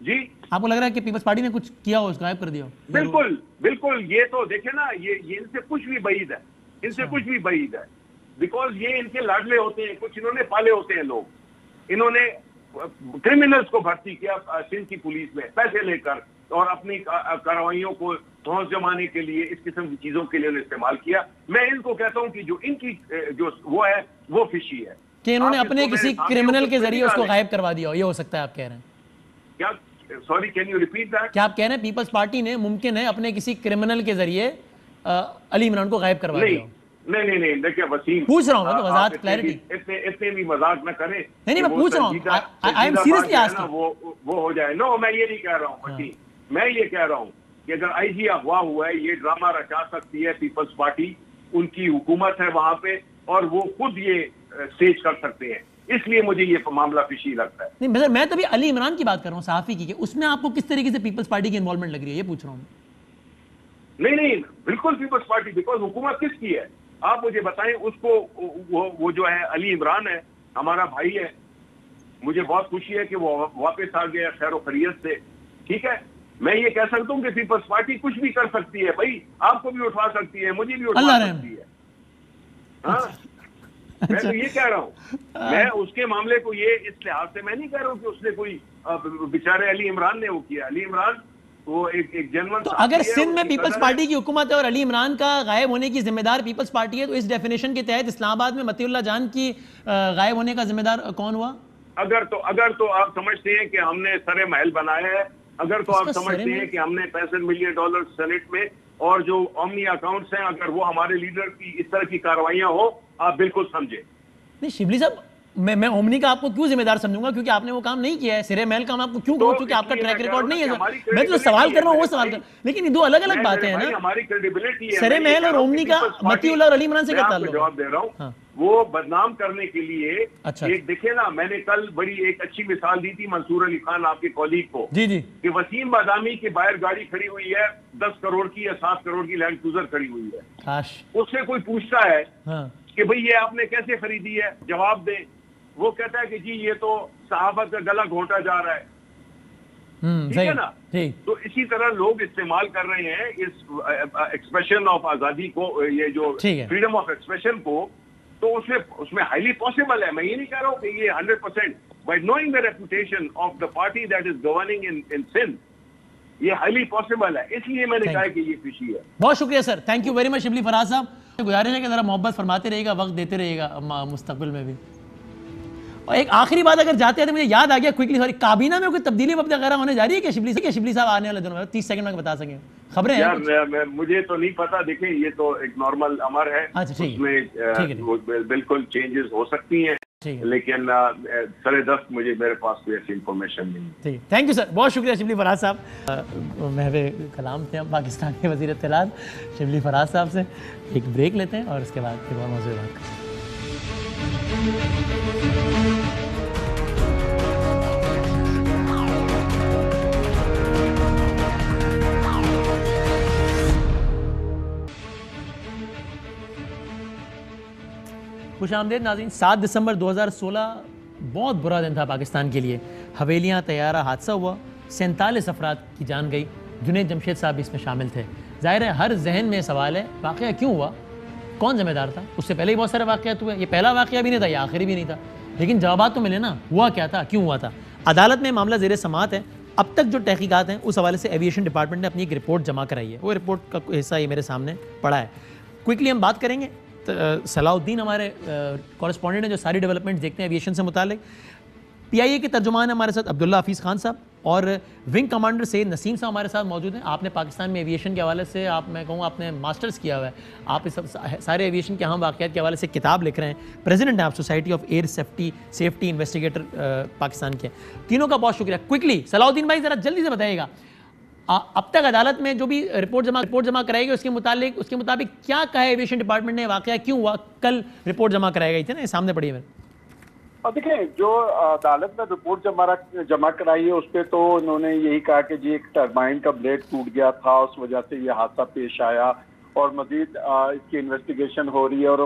जी, आपको लग रहा है कि पीपल्स पार्टी ने कुछ किया हो, गायब कर दिया हो? बिल्कुल बिल्कुल। ये तो देखे ना, ये इनसे कुछ भी बईद है, इनसे कुछ भी बईद है, बिकॉज ये इनके लाडले होते हैं, कुछ इन्होंने पाले होते हैं लोग। इन्होंने क्रिमिनल्स को भर्ती किया सिंध की पुलिस में पैसे लेकर, और अपनी कार्रवाइयों को धौंस जमाने के लिए, इस किस्म की चीजों के लिए उन्हें इस्तेमाल किया। मैं इनको कहता हूँ कि जो इनकी जो वो है वो फिशी है, कि इन्होंने अपने किसी क्रिमिनल के जरिए उसको गायब करवा दिया हो, ये हो सकता है आप कह रहे हैं? क्या, sorry can you repeat that? क्या आप कह रहे हैं पीपल्स पार्टी ने मुमकिन है अपने किसी क्रिमिनल के जरिए अली इमरान को गायब करवा दिया हो? नहीं, देखिए वसीम, पूछ रहा हूँ मैं तो, वजाहत क्लैरिटी। इतने भी मजाक न करें। नहीं मैं पूछ रहा हूँ, आई एम सीरियसली आस्किंग। वो हो जाए। नो, मैं ये नहीं कह रहा हूँ वसीम, मैं ये कह रहा हूँ कि अगर आईजी अफवाह हुआ है, ये ड्रामा रचा सकती है पीपल्स पार्टी, उनकी हुकूमत है वहां पे, और वो खुद ये स्टेज कर सकते हैं, इसलिए मुझे ये मामला फिशी लगता है। नहीं मैं तो अभी अली इमरान की बात कर रहा हूँ, सहाफी की, उसमें आपको किस तरीके से पीपल्स पार्टी की इन्वॉल्वमेंट लग रही है, ये पूछ रहा हूँ। नहीं, बिल्कुल पीपल्स पार्टी, बिकॉज हुकूमत किसकी है आप मुझे बताएं। उसको वो जो है अली इमरान है, हमारा भाई है, मुझे बहुत खुशी है कि वो वापस आ गया खैर खैरियत से, ठीक है। मैं ये कह सकता हूँ कि पीपल्स पार्टी कुछ भी कर सकती है भाई, आपको भी उठा सकती है, मुझे भी उठा सकती है। हाँ, मैं तो ये कह रहा हूँ, मैं उसके मामले को ये इस लिहाज से मैं नहीं कह रहा हूँ कि उसने कोई बेचारे अली इमरान ने वो किया। अली इमरान वो एक जनरल, तो अगर सिंध में पीपल्स पार्टी की हुकूमत है और अली इमरान का गायब होने की जिम्मेदार पीपल्स पार्टी है, तो इस डेफिनेशन के तहत इस्लामाबाद में मतीउल्लाह जान की गायब होने का जिम्मेदार कौन हुआ? अगर तो आप समझते हैं कि हमने सरे महल बनाया है, अगर तो आप समझते हैं कि हमने $65 मिलियन सेनेट में, और जो ओमनी अकाउंट्स हैं, अगर वो हमारे लीडर की इस तरह की कार्रवाइयां हो, आप बिल्कुल समझे। नहीं शिबली साहब, मैं ओमनी का आपको क्यों जिम्मेदार समझूंगा, क्योंकि आपने वो काम नहीं किया है। सिरे महल काम आपको क्यों कहूं, क्योंकि आपका ट्रैक रिकॉर्ड नहीं है। मैं तो सवाल कर रहा हूँ वो सवाल कर, लेकिन ये दो अलग अलग बातें हैं ना। हमारी क्रेडिबिलिटी है। सिरे महल और ओमनी का मतीउल्लाह और अली इमरान से क्या ताल्लुक? जवाब दे रहा हूँ। वो बदनाम करने के लिए, अच्छा, एक देखे ना, मैंने कल बड़ी एक अच्छी मिसाल दी थी मंसूर अली खान आपके कॉलीग को, जी कि वसीम बादामी के बाहर गाड़ी खड़ी हुई है 10 करोड़ की या 7 करोड़ की लैंड क्रूजर खड़ी हुई है। काश उससे कोई पूछता है कि भाई ये आपने कैसे खरीदी है, जवाब दे। वो कहता है कि जी ये तो सहाबत का गला घोटा जा रहा है, ठीक है ना। तो इसी तरह लोग इस्तेमाल कर रहे हैं इस एक्सप्रेशन ऑफ आजादी को, ये जो फ्रीडम ऑफ एक्सप्रेशन को, तो उसमें हाईली पॉसिबल है। मैं ये नहीं कह रहा हूँ कि ये 100%, by knowing the reputation of the party that is governing in Sindh, ये हाईली पॉसिबल है, इसलिए मैंने कहा कि ये फिशी है। बहुत शुक्रिया sir, thank you very much Shibli Faraz साहब। गुजारिश है कि जरा मोहब्बत फरमाते रहिएगा, वक्त देते रहिएगा मुस्तकबिल में भी। और एक आखिरी बात अगर जाते हैं तो मुझे याद आ गया क्विकली, सॉरी, काबीना में कोई तब्दीली वगैरह होने जा रही है क्या शिबली साहब आने वाले दिनों में? 30 सेकंड में बता सकें, खबरें हैं? मुझे तो नहीं पता, देखिए ये तो एक नॉर्मल अमर है, उसमें बिल्कुल चेंजेस हो सकती हैं, लेकिन 10:30 मेरे पास कोई ऐसी इंफॉर्मेशन नहीं। ठीक, थैंक यू सर, बहुत शुक्रिया शिबली फराज साहब। महवे कलाम थे हम पाकिस्तान के वज़ीर इत्तलात शिबली फराज साहब से। एक ब्रेक लेते हैं और उसके बाद फिर और मौजूद बात करते हैं। खुशामदीद नाज़रीन। 7 दिसंबर 2016 बहुत बुरा दिन था पाकिस्तान के लिए। हवेलियाँ तैयारा हादसा हुआ, 47 अफराद की जान गई। जुनैद जमशेद साहब इसमें शामिल थे। ज़ाहिर है हर जहन में सवाल है, वाक़या क्यों हुआ, कौन जिम्मेदार था? उससे पहले ही बहुत सारे वाक़यात हुए, ये पहला वाक़या भी नहीं था, ये आखिरी भी नहीं था, लेकिन जवाब तो मिले ना, हुआ क्या था, क्यों हुआ था। अदालत में मामला ज़ेर समाअत है। अब तक जो तहकीकात हैं उस हवाले से एविएशन डिपार्टमेंट ने अपनी एक रिपोर्ट जमा कराई है। वो रिपोर्ट का हिस्सा ये मेरे सामने पड़ा है, क्विकली हम बात करेंगे। सलाउद्दीन हमारे कॉरेस्पॉन्डेंट हैं जो सारी डेवलपमेंट देखते हैं एविएशन से मुतालिक। PIA के तर्जुमान हमारे साथ अब्दुल्ला हफीज़ खान साहब और विंग कमांडर सैयद नसीम साहब हमारे साथ मौजूद हैं। आपने पाकिस्तान में एविएशन के हवाले से मैं कहूँगा आपने मास्टर्स किया हुआ है, आप इस सब सारे एविएशन के अहम वाक़यात के हवाले से किताब लिख रहे हैं, प्रेसिडेंट हैं आप society of air safety investigator Pakistan के। तीनों का बहुत शुक्रिया। क्विकली सलाउद्दीन भाई ज़रा जल्दी से बताइएगा, अब तक अदालत में जो भी रिपोर्ट जमा कराई गई उसके मुताबिक क्या कहा एविएशन डिपार्टमेंट ने, वाक़या क्यों हुआ, कल रिपोर्ट जमा कराई गई थी ना, सामने पड़ी है मेरे। और देखिए, जो अदालत में रिपोर्ट जमा कराई है उस पर तो उन्होंने यही कहा कि जी एक टरबाइन का ब्लेड टूट गया था, उस वजह से ये हादसा पेश आया और मजीद इसकी इन्वेस्टिगेशन हो रही है और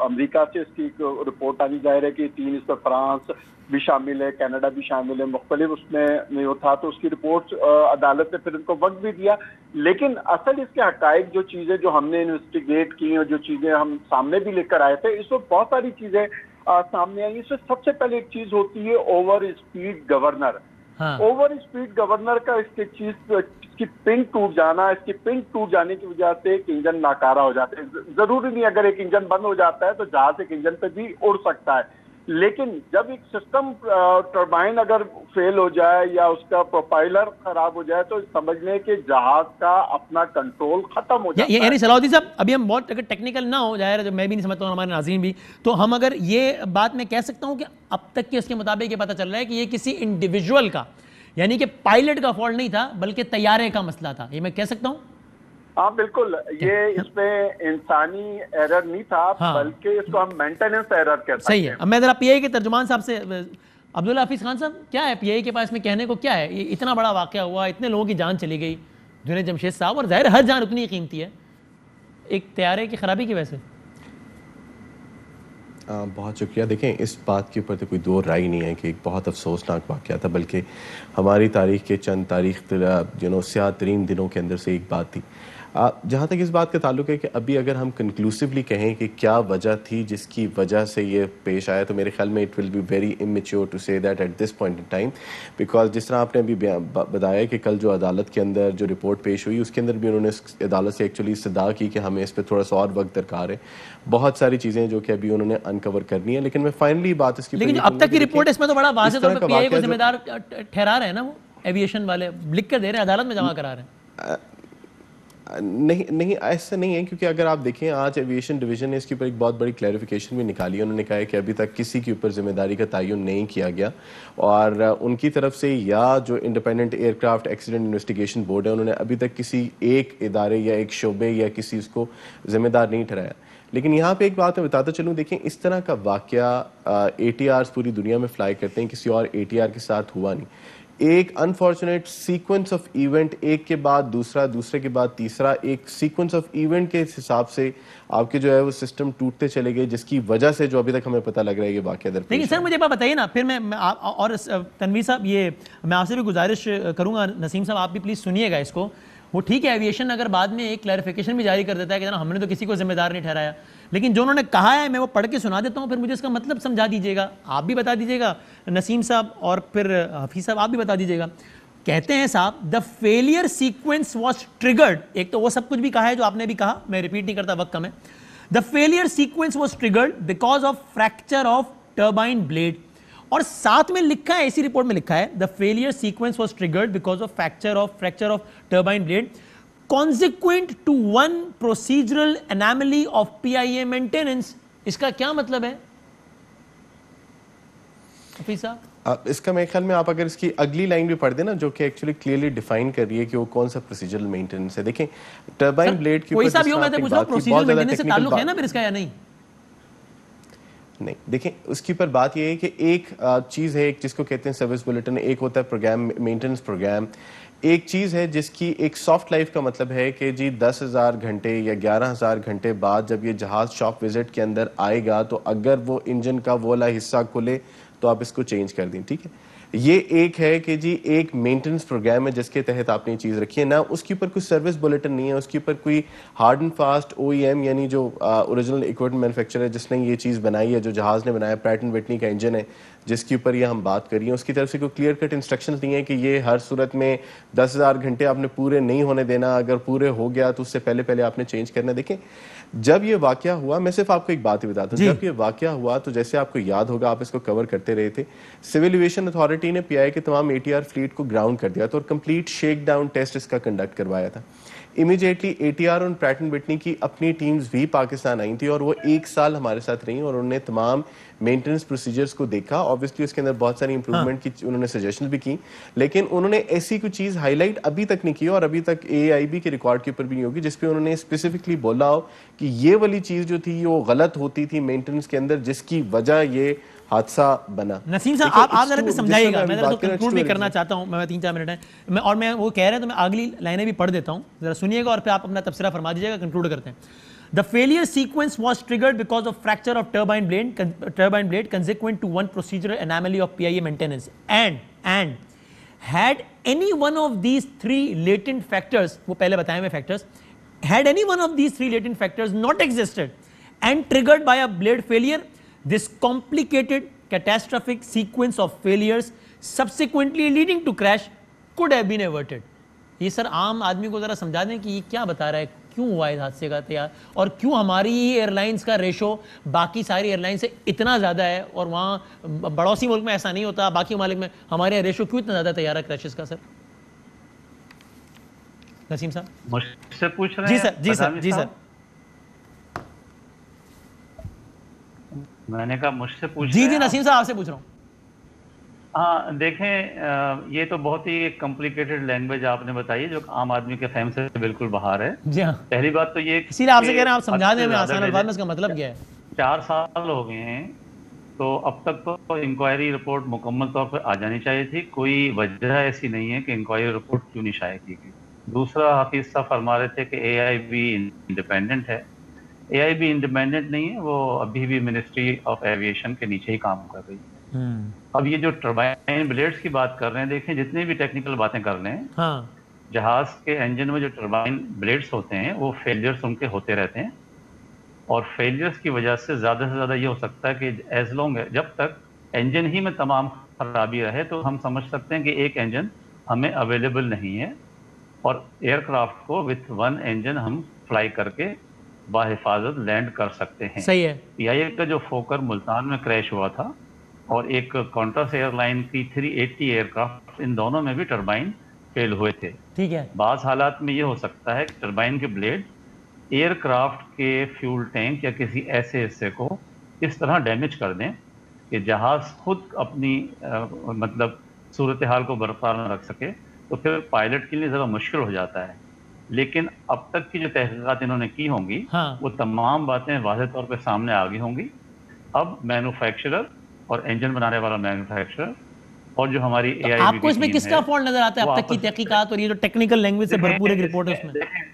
अमेरिका से इसकी रिपोर्ट आनी जाहिर है कि 3 इसमें फ्रांस भी शामिल है, कनाडा भी शामिल है, मुख्तलिफ उसमें वो था, तो उसकी रिपोर्ट अदालत ने फिर उनको वक्त भी दिया। लेकिन असल इसके हकायक जो चीज़ें जो हमने इन्वेस्टिगेट की और जो चीज़ें हम सामने भी लेकर आए थे, इसमें बहुत सारी चीज़ें सामने आई। इसमें सबसे पहले एक चीज़ होती है over speed governor. Over speed governor का इसकी पिन टूट जाना, इसकी पिन टूट जाने की वजह से एक इंजन नाकारा हो जाता है। जरूरी नहीं अगर एक इंजन बंद हो जाता है तो जहाज एक इंजन पे भी उड़ सकता है, लेकिन जब एक सिस्टम टरबाइन अगर फेल हो जाए या उसका प्रोपाइलर खराब हो जाए तो समझ लें कि जहाज का अपना कंट्रोल खत्म हो जाता है। यानी सलाउद्दीन साहब, अभी हम बहुत अगर टेक्निकल ना हो जाए, मैं भी नहीं समझता हूँ, हमारे नाज़रीन भी, तो हम अगर ये बात मैं कह सकता हूँ कि अब तक के उसके मुताबिक ये पता चल रहा है कि ये किसी इंडिविजुअल का, यानी कि पायलट का फॉल्ट नहीं था बल्कि तैयारे का मसला था, ये मैं कह सकता हूँ। हाँ बिल्कुल, ये इसमें इंसानी एरर नहीं था, बल्कि इसको हम मेंटेनेंस एरर कहते हैं। सही है। अब मैं जरा PIA के तर्जुमान साहब से, अब्दुल्ला हफीज़ खान साहब, क्या है PIA के पास में कहने को, क्या है, ये इतना बड़ा वाक़या हुआ, इतने लोगों की जान चली गई, जुनैद जमशेद साहब, और जाहिर हर जान उतनी कीमती है, एक तैयारे की खराबी की वजह से। बहुत शुक्रिया। देखें, इस बात के ऊपर तो कोई दो राय नहीं है कि एक बहुत अफसोसनाक वाक़या था, बल्कि हमारी तारीख़ के चंद स्याह तरीन दिनों के अंदर से एक बात थी। जहाँ तक इस बात का ताल्लुक है कि अभी अगर हम कंक्लूसिवली कहें कि क्या वजह थी जिसकी वजह से ये पेश आया, तो मेरे ख्याल में it will be very immature to say that at this point in time, because जिस तरह आपने अभी बताया कि कल जो अदालत के अंदर जो रिपोर्ट पेश हुई उसके अंदर भी उन्होंने अदालत से एक्चुअली इस्तदा की कि हमें इस पर थोड़ा सा और वक्त दरकार है, बहुत सारी चीज़ें जो कि अभी उन्होंने अनकवर करनी है। लेकिन मैं फाइनली बात इसकी, लेकिन अब तक की रिपोर्ट इसमें तो बड़ा वाज़ेह तौर पे PIA को जिम्मेदार ठहरा रहे हैं ना, वो एविएशन वाले लिख कर दे रहे हैं, अदालत में जमा करा रहे हैं। नहीं ऐसा नहीं है, क्योंकि अगर आप देखें आज एविएशन डिवीजन ने इसके ऊपर एक बहुत बड़ी क्लैरिफिकेशन भी निकाली है। उन्होंने कहा है कि अभी तक किसी के ऊपर जिम्मेदारी का तयन नहीं किया गया और उनकी तरफ से या जो independent aircraft accident investigation board है उन्होंने अभी तक किसी एक इदारे या एक शोबे या किसी उसको जिम्मेदार नहीं ठहराया। लेकिन यहाँ पे एक बात मैं बताता चलूँ, देखें इस तरह का वाक़या ATRs पूरी दुनिया में फ्लाई करते हैं, किसी और ATR के साथ हुआ नहीं। एक अनफॉर्चुनेट सीक्वेंस ऑफ इवेंट, एक के बाद दूसरा, दूसरे के बाद तीसरा, एक सीक्वेंस ऑफ इवेंट के हिसाब से आपके जो है वो सिस्टम टूटते चले गए, जिसकी वजह से जो अभी तक हमें पता लग रहा है ये वाक़या दरपेश है। लेकिन सर मुझे एक बात बताइए ना, फिर मैं और तनवीर साहब, ये मैं आपसे भी गुजारिश करूँगा, नसीम साहब आप भी प्लीज़ सुनिएगा इसको। वो ठीक है, एविएशन अगर बाद में एक क्लैरिफिकेशन भी जारी कर देता है कि ना हमने तो किसी को जिम्मेदार नहीं ठहराया, लेकिन जो उन्होंने कहा है मैं वो पढ़ के सुना देता हूँ, फिर मुझे इसका मतलब समझा दीजिएगा, आप भी बता दीजिएगा नसीम साहब, और फिर हफीज़ साहब आप भी बता दीजिएगा। कहते हैं साहब, the failure sequence was triggered, एक तो वो सब कुछ भी कहा है जो आपने भी कहा, मैं रिपीट नहीं करता, वक्त कम है। The failure sequence was triggered because of fracture of turbine blade, और साथ में लिखा है, इसी रिपोर्ट में लिखा है, the failure sequence was triggered because of fracture of turbine blade consequent to one procedural anomaly of PIA maintenance। इसका क्या मतलब है हफीज़ साहब? इसका मेरे ख्याल में आप अगर इसकी अगली लाइन भी पढ़ दें ना, जो कि एक्चुअली क्लियरली डिफाइन कर रही है कि वो कौन सा प्रोसीजरल मेंटेनेंस है। देखें टर्बाइन ब्लेड के ऊपर प्रोसीजरल मेंटेनेंस से ताल्लुक है ना फिर इसका, या नहीं? नहीं, देखें उसके ऊपर बात यह है कि एक चीज़ है, एक जिसको कहते हैं सर्विस बुलेटिन, एक होता है प्रोग्राम, मेंटेनेंस प्रोग्राम। एक चीज़ है जिसकी एक सॉफ्ट लाइफ का मतलब है कि जी 10,000 घंटे या 11,000 घंटे बाद जब ये जहाज़ शॉप विजिट के अंदर आएगा तो अगर वो इंजन का वो वाला हिस्सा खुले तो आप इसको चेंज कर दें, ठीक है। ये एक है कि जी एक मेंटेनेंस प्रोग्राम है जिसके तहत आपने चीज़ रखी है ना, उसके ऊपर कोई सर्विस बुलेटिन नहीं है, उसके ऊपर कोई हार्ड एंड फास्ट OEM यानी जो ओरिजिनल इक्विपमेंट मैन्युफैक्चरर है जिसने ये चीज़ बनाई है, जो जहाज़ ने बनाया, प्रैट एंड विटनी का इंजन है, जिसके ऊपर ये हम बात कर रही हैं, उसकी तरफ से कोई क्लियर कट इंस्ट्रक्शंस नहीं है कि ये हर सूरत में 10,000 घंटे आपने पूरे नहीं होने देना, अगर पूरे हो गया तो उससे पहले पहले आपने चेंज करना। देखें, जब ये वाकया हुआ, मैं सिर्फ आपको एक बात ही बताता हूँ, जब ये वाकया हुआ तो जैसे आपको याद होगा, आप इसको कवर करते रहे थे, सिविल एविएशन अथॉरिटी ने पीआई के तमाम एटीआर फ्लीट को ग्राउंड कर दिया था और कंप्लीट शेक डाउन टेस्ट इसका कंडक्ट करवाया था। इमीडिएटली एटीआर और प्रैट एंड विटनी की अपनी टीम्स भी पाकिस्तान आई थी और वो 1 साल हमारे साथ रही और उन्होंने तमाम मेंटेनेंस प्रोसीजर्स को देखा। ऑब्वियसली उसके अंदर बहुत सारी इंप्रूवमेंट की उन्होंने सजेशंस भी की, लेकिन उन्होंने ऐसी कोई चीज़ हाईलाइट अभी तक नहीं की और अभी तक AIB के रिकॉर्ड के ऊपर भी नहीं होगी जिसपे उन्होंने स्पेसिफिकली बोला हो कि ये वाली चीज़ जो थी वो गलत होती थी मेंटेनेंस के अंदर, जिसकी वजह ये हादसा बना। नसीम साहब, आप जरा समझाइएगा, मैं जरा तो कंक्लूड भी करना चाहता हूं, मैं 3-4 मिनट है और मैं वो कह रहे हैं तो मैं अगली लाइनें भी पढ़ देता हूं, जरा सुनिएगा और फिर आप अपना तबसरा फरमा दीजिएगा, कंक्लूड करते हैं। The failure sequence was triggered because of fracture of turbine blade consequent to one procedural anomaly of PIA maintenance and had any one of these 3 latent factors, वो पहले बताए हुए factors, had any one of these 3 latent factors not existed and triggered by a blade failure, this complicated catastrophic sequence of failures subsequently leading to crash could have been averted। ये sir आम आदमी को जरा समझा दें कि ये क्या बता रहा है, क्यों हुआ इस हादसे का तैयार और क्यों हमारी एयरलाइंस का रेशो बाकी सारी एयरलाइन से इतना ज़्यादा है और वहाँ पड़ोसी मुल्क में ऐसा नहीं होता, बाकी ममालिक में हमारे रेशो क्यों इतना ज़्यादा तैयार है क्रैशेस का। सर नसीम साहब मुझसे पूछ रहे हैं? जी सर। मैंने कहा मुझसे पूछ जी नसीम साहब आपसे पूछ रहा हूँ। हाँ देखें, ये तो बहुत ही कॉम्प्लिकेटेड लैंग्वेज आपने बताई जो आम आदमी के फहम से बिल्कुल बाहर है। जी हाँ, पहली बात तो ये इसीलिए आपसे कह रहे हैं, आप समझा दें, मैं आसान अल्फाज में इसका मतलब क्या है। 4 साल हो गए हैं तो अब तक तो इंक्वायरी रिपोर्ट मुकम्मल तौर पर आ जानी चाहिए थी। कोई वजह ऐसी नहीं है कि इंक्वायरी रिपोर्ट क्यों नहीं शाया की गई। दूसरा, हफीज साहब फरमा रहे थे कि AIB इंडिपेंडेंट है। AIB इंडिपेंडेंट नहीं है, वो अभी भी मिनिस्ट्री ऑफ एविएशन के नीचे ही काम कर रही है। अब ये जो टरबाइन ब्लेड्स की बात कर रहे हैं, देखें जितनी भी टेक्निकल बातें कर रहे हैं, जहाज के इंजन में जो टरबाइन ब्लेड्स होते हैं वो फेलियर्स उनके होते रहते हैं और फेलियर्स की वजह से ज़्यादा ये हो सकता है कि एज लॉन्ग जब तक इंजन ही में तमाम खराबी रहे तो हम समझ सकते हैं कि एक इंजन हमें अवेलेबल नहीं है और एयरक्राफ्ट को विथ 1 इंजन हम फ्लाई करके बाहिफाजत लैंड कर सकते हैं। सही है। PIA का जो फोकर मुल्तान में क्रैश हुआ था और एक कॉन्ट्रास एयरलाइन की 380 एयरक्राफ्ट, इन दोनों में भी टरबाइन फेल हुए थे। ठीक है। बाज़ हालात में ये हो सकता है कि टरबाइन के ब्लेड एयरक्राफ्ट के फ्यूल टैंक या किसी ऐसे हिस्से को इस तरह डैमेज कर दें कि जहाज खुद अपनी मतलब सूरत हाल को बरकरार न रख सके, तो फिर पायलट के लिए ज़रा मुश्किल हो जाता है। लेकिन अब तक की जो तहकीकात इन्होंने की होंगी, वो तमाम बातें वाज़ेह तौर पर सामने आ गई होंगी। अब मैन्युफैक्चरर और इंजन बनाने वाला मैन्युफैक्चरर और जो हमारी AIB आपको इसमें किसका फॉल्ट नजर आता है अब तक की तहकीकात और ये जो टेक्निकल लैंग्वेज से भरपूर एक रिपोर्ट है उसमें?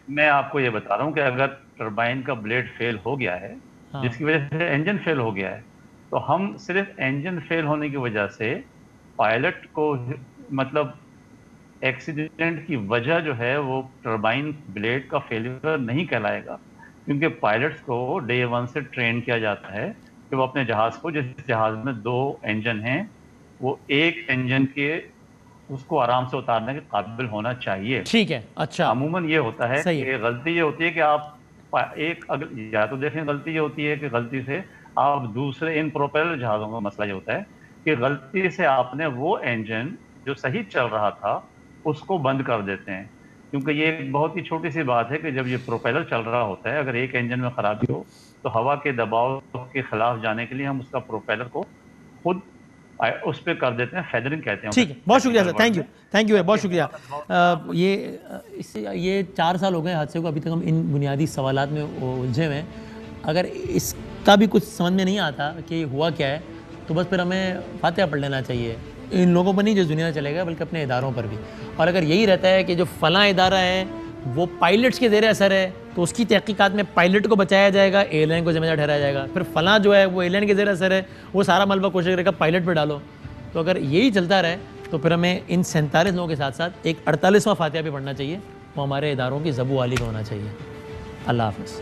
मैं आपको ये बता रहा हूँ कि अगर टरबाइन का ब्लेड फेल हो गया है जिसकी वजह से इंजन फेल हो गया है, तो हम सिर्फ इंजन फेल होने की वजह से पायलट को मतलब एक्सीडेंट की वजह जो है वो टरबाइन ब्लेड का फेलियर नहीं कहलाएगा, क्योंकि पायलट्स को डे 1 से ट्रेन किया जाता है कि वो अपने जहाज को, जिस जहाज में 2 इंजन हैं, वो एक इंजन के उसको आराम से उतारने के काबिल होना चाहिए। ठीक है। अच्छा, अमूमन ये होता है कि गलती ये होती है कि आप या तो देखें, गलती ये होती है कि गलती से आप दूसरे इन प्रोपेलर जहाज़ों का मसला ये होता है कि गलती से आपने वो इंजन जो सही चल रहा था उसको बंद कर देते हैं, क्योंकि ये एक बहुत ही छोटी सी बात है कि जब ये प्रोपेलर चल रहा होता है, अगर एक इंजन में खराबी हो तो हवा के दबाव के खिलाफ जाने के लिए हम उसका प्रोपेलर को खुद उस पर कर देते हैं, फेदरिंग कहते हैं। ठीक है, बहुत शुक्रिया सर, थैंक यू बहुत शुक्रिया। ये 4 साल हो गए हादसे को, अभी तक हम इन बुनियादी सवालात में उलझे हुए हैं। अगर इसका भी कुछ समझ में नहीं आता कि हुआ क्या है, तो बस फिर हमें फातिहा पढ़ लेना चाहिए, इन लोगों पर नहीं जो दुनिया चलेगा बल्कि अपने इदारों पर भी। और अगर यही रहता है कि जो फलां इदारा है वो पायलट्स के ज़ेरे असर है, तो उसकी तहकीकात में पायलट को बचाया जाएगा, एयरलाइन को जिम्मेदार ठहराया जाएगा। फिर फलां जो है वो एयरलाइन के ज़ेरे असर है, वो सारा मलबा कोशिश करेगा पायलट पर डालो। तो अगर यही चलता रहे तो फिर हमें इन 47 लोगों के साथ साथ एक 48वां फातिहा भी पढ़ना चाहिए, वो हमारे इदारों की ज़बू वाली का होना चाहिए। अल्लाह हाफ़िज़।